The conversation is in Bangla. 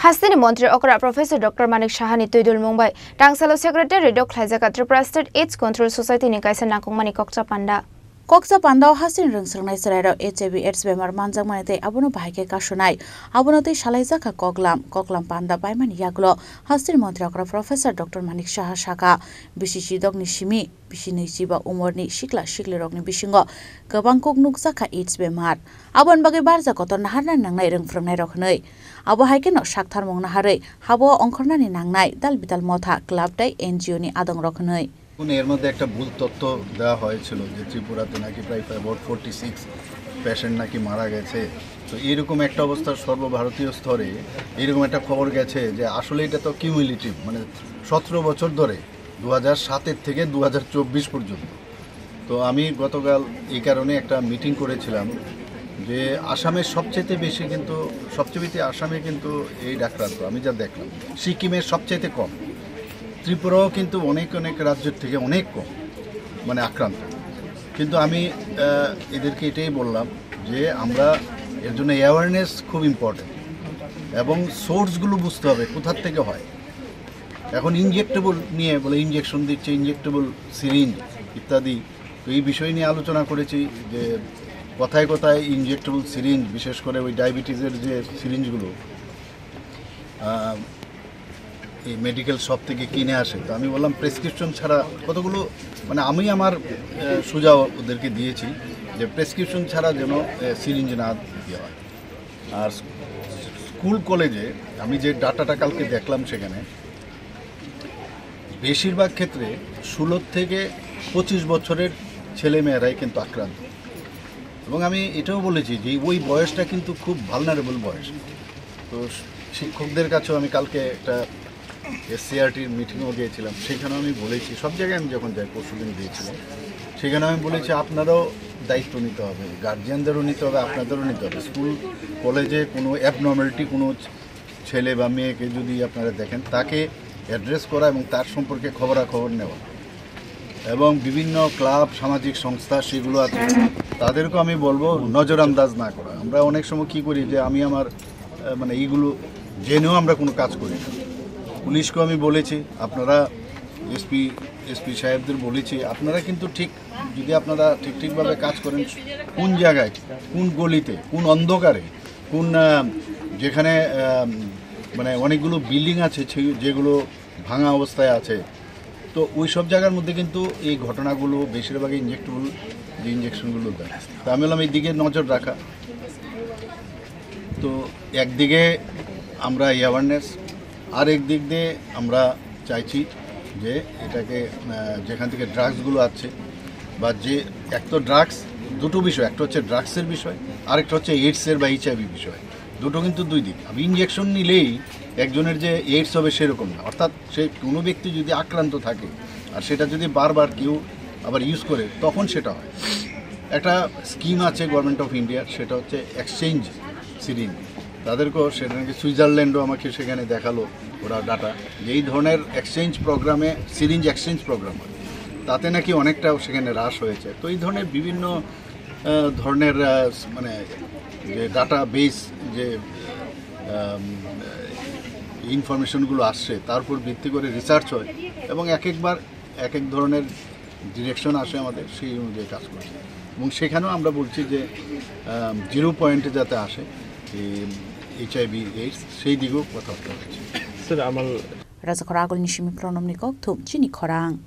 Hasini Montri Okra Professor Dr. Manik Shahani Tuidul Mumbai, Tangsalo Secretary Dok Khajaka Triprasted AIDS Control Society Nikaisa Nakung Mani Kokcha Panda. Kokcha Panda Hasin Rungsrangai Sarado HIV/AIDS Bemar Manjang Manate Abono Bahike Kashunai, Abonote Shalaizaka Koklam Panda Baiman Yaglo, Hasin Montri Okra Professor Dr. Manik Shah Shaka, Bishishi Dogni Shimi, Bishini Siba Umorni Shikla Rogni Bishingo, Kabangkok Nuksaka AIDS Bemar, Abon Bagi Barza Koton Hana Nangai Rungfrangai Roknoi. Abo haike no sakthar mongna hare habo ongkhornani nangnai dalbital motha club dai NGO ni adong rokhnoi এর মধ্যে একটা ভুল তথ্য দেওয়া হয়েছিল যে ত্রিপুরাতে নাকি প্রায় 46 পেশেন্ট নাকি মারা গেছে তো এরকম একটা অবস্থা সর্বভারতীয় স্তরে এরকম একটা খবর গেছে যে আসলে এটা তো কিউমুলেটিভ মানে 17 বছর ধরে 2007 এর থেকে 2024 পর্যন্ত তো আমি গতকাল এই কারণে একটা মিটিং করেছিলাম যে আসামের সবচেয়ে বেশি কিন্তু সবচেয়ে আসামে কিন্তু এই আক্রান্ত আমি যা দেখলাম সিকিমের সবচেয়ে কম ত্রিপুরাও কিন্তু অনেক রাজ্যের থেকে অনেক কম মানে আক্রান্ত কিন্তু আমি এদেরকে এটাই বললাম যে আমরা এর জন্য অ্যাওয়ারনেস খুব ইম্পর্টেন্ট এবং সোর্সগুলো বুঝতে হবে কোথা থেকে হয় এখন ইনজেক্টেবল নিয়ে বলে ইনজেকশন দিচ্ছে ইনজেক্টেবল সিরিঞ্জ ইত্যাদি তো এই বিষয় নিয়ে আলোচনা করেছি যে কথায় কথায় ইনজেক্টেবল সিরিঞ্জ বিশেষ করে ওই ডায়াবেটিসের যে সিরিঞ্জগুলো এই মেডিকেল শপ থেকে কিনে আসে তো আমি বললাম প্রেসক্রিপশন ছাড়া কতগুলো মানে আমি আমার সুঝাও ওদেরকে দিয়েছি যে প্রেসক্রিপশন ছাড়া যেন সিরিঞ্জ না দেওয়া হয় আর স্কুল কলেজে আমি যে ডাটাটা কালকে দেখলাম সেখানে বেশিরভাগ ক্ষেত্রে 16 থেকে 25 বছরের ছেলেমেয়েরাই কিন্তু আক্রান্ত এবং আমি এটাও বলেছি যে ওই বয়সটা কিন্তু খুব ভালনারেবল বয়স তো শিক্ষকদের কাছেও আমি কালকে একটা এসসিআরটির মিটিংও গিয়েছিলাম সেখানেও আমি বলেছি সব জায়গায় আমি যখন যাই পরশুদিন দিয়েছিলাম সেখানে আমি বলেছি আপনারাও দায়িত্ব নিতে হবে গার্জিয়ানদেরও নিতে হবে আপনাদেরও নিতে হবে স্কুল কলেজে কোনো অ্যাবনর্মালিটি কোনো ছেলে বা মেয়েকে যদি আপনারা দেখেন তাকে অ্যাড্রেস করা এবং তার সম্পর্কে খবরাখবর নেওয়া এবং বিভিন্ন ক্লাব সামাজিক সংস্থা সেগুলো আছে তাদেরকেও আমি বলবো নজরআন্দাজ না করা আমরা অনেক সময় কী করি যে আমি আমার মানে এইগুলো জেনেও আমরা কোনো কাজ করি না পুলিশকেও আমি বলেছি আপনারা এসপি সাহেবদের বলেছি আপনারা কিন্তু ঠিক যদি আপনারা ঠিকভাবে কাজ করেন কোন জায়গায় কোন গলিতে কোন অন্ধকারে কোন যেখানে মানে অনেকগুলো বিল্ডিং আছে যেগুলো ভাঙা অবস্থায় আছে তো ওই সব জায়গার মধ্যে কিন্তু এই ঘটনাগুলো বেশিরভাগই ইনজেক্টেবল যে ইনজেকশনগুলো দেয় তো আমি বললাম এই দিকে নজর রাখা তো একদিকে আমরা অ্যাওয়ারনেস আর একদিক দিয়ে আমরা চাইছি যে এটাকে যেখান থেকে ড্রাগসগুলো আছে বা যে এক তো ড্রাগস দুটো বিষয় একটা হচ্ছে ড্রাগসের বিষয় আরেকটা হচ্ছে এইডসের বা এইচআইভি বিষয় দুটো কিন্তু দুই দিক আমি ইনজেকশন নিলেই একজনের যে এইডস হবে সেরকম না অর্থাৎ সে কোনো ব্যক্তি যদি আক্রান্ত থাকে আর সেটা যদি বারবার কেউ আবার ইউজ করে তখন সেটা হয় একটা স্কিম আছে গভর্নমেন্ট অফ ইন্ডিয়ার সেটা হচ্ছে এক্সচেঞ্জ সিরিঞ্জ তাদেরকেও সেটা নাকি সুইজারল্যান্ডও আমাকে সেখানে দেখালো ওরা ডাটা যে এই ধরনের এক্সচেঞ্জ প্রোগ্রামে সিরিঞ্জ এক্সচেঞ্জ প্রোগ্রাম হয় তাতে নাকি অনেকটাও সেখানে হ্রাস হয়েছে তো এই ধরনের বিভিন্ন ধরনের মানে যে ডাটা বেস যে ইনফরমেশনগুলো আসছে তার উপর ভিত্তি করে রিসার্চ হয় এবং একবার এক ধরনের ডিরেকশন আসে আমাদের সেই অনুযায়ী কাজ করছে এবং সেখানেও আমরা বলছি যে 0 পয়েন্টে যাতে আসে HIV AIDS সেই দিকেও কথাবার্তা হচ্ছে Raza Koragol Nishimi Pronom Nikok Tum Chini Korang